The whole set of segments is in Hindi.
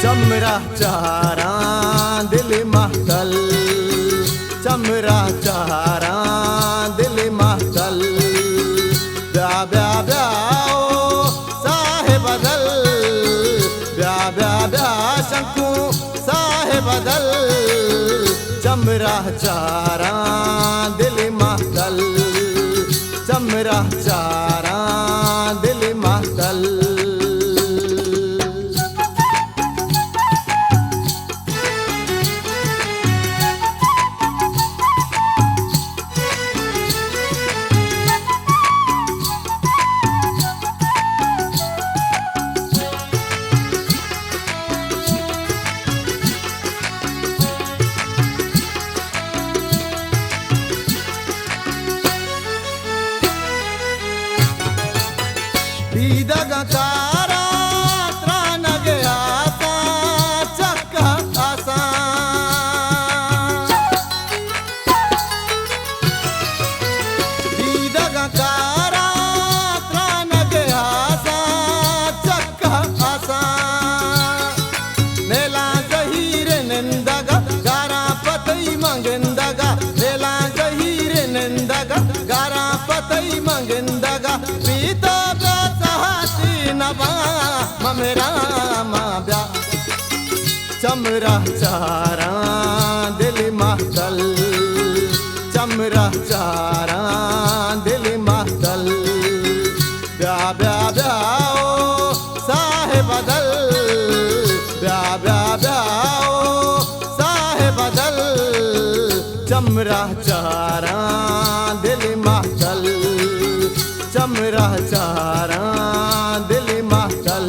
चमरा चारा दिल महतल, चमरा चारा दिल महतल। ब्या ब्या ब्या ओ साहे बदल, ब्या ब्या ब्या शंकु साहे बदल। चमरा चारा दिल महतल, चमरा चारा दिल महतल। Bidagacara tranage asa chakka asa, bidagacara tranage asa chakka asa. Nela zahire nendaga gara patai mangendaga, nela zahire nendaga gara patai mangendaga. Pita मेरा माँ ब्या चमरा चारा दिल महतल, चमरा चारा दिल महतल। ब्या ब्या ब्या ओ साहे बदल, ब्या ब्या ब्या ओ साहे बदल। चमरा चारा दिल महतल, चमरा चारा दिल महतल।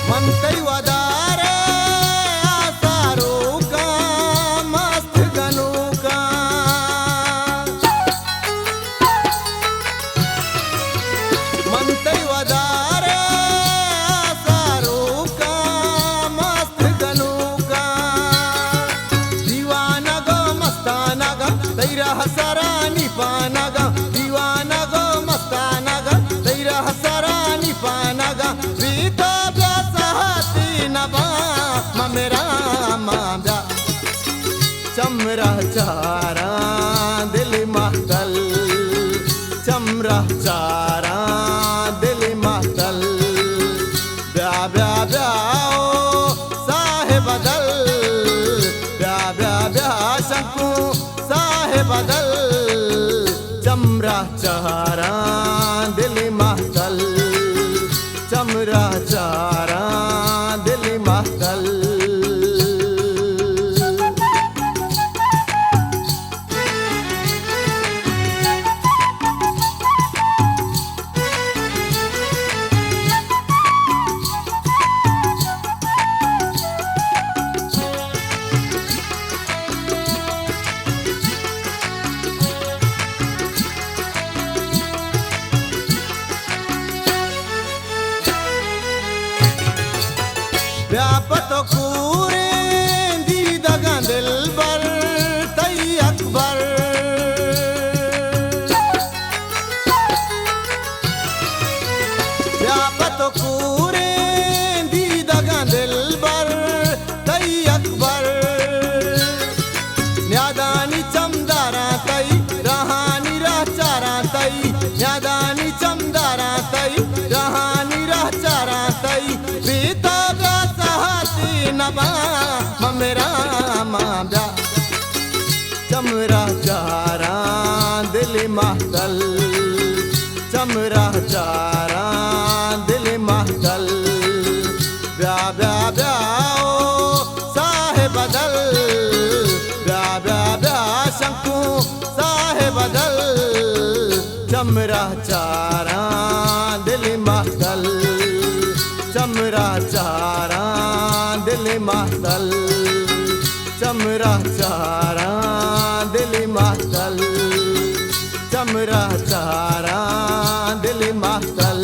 मनतई वदारे आसारू का मस्त गनु का, मनतई वदारे आसारू का मस्त गनु का। दीवाना गो मस्ताना गा तैरा हसरानी पाना गा, दीवाना गो मस्ताना गा तैरा हसरानी पाना गा। मेरा माँ ब्या चमरा चारा दिल महतल, चमरा चारा दिल महतल। ब्या ब्या ब्या ओ साहे बदल, ब्या ब्या ब्या शंकु साहे बदल। चमरा चारा दिल महतल, चमरा चारा दिल महतल। व्यापत कूरे दी दगा दिल बर तई अकबर, व्यापत कूरे दी दगा दिल बर तई अकबर। न्यादानी चमदारा तई रहानी राह चारा तई, न्यादानी चमदारा तई रहानी राह चारा तई। नबा मेरा माँ ब्या चमरा चारा दिल महतल, चमरा चारा दिल महदल ब्या ब्या ब्या ओ साहे बदल ब्या ब्या ब्या शंकु साहे बदल चमरा चारा दिल महदल चमरा चारा दिल महदल चमरा चारा दिल महदल चमरा चारा दिल महदल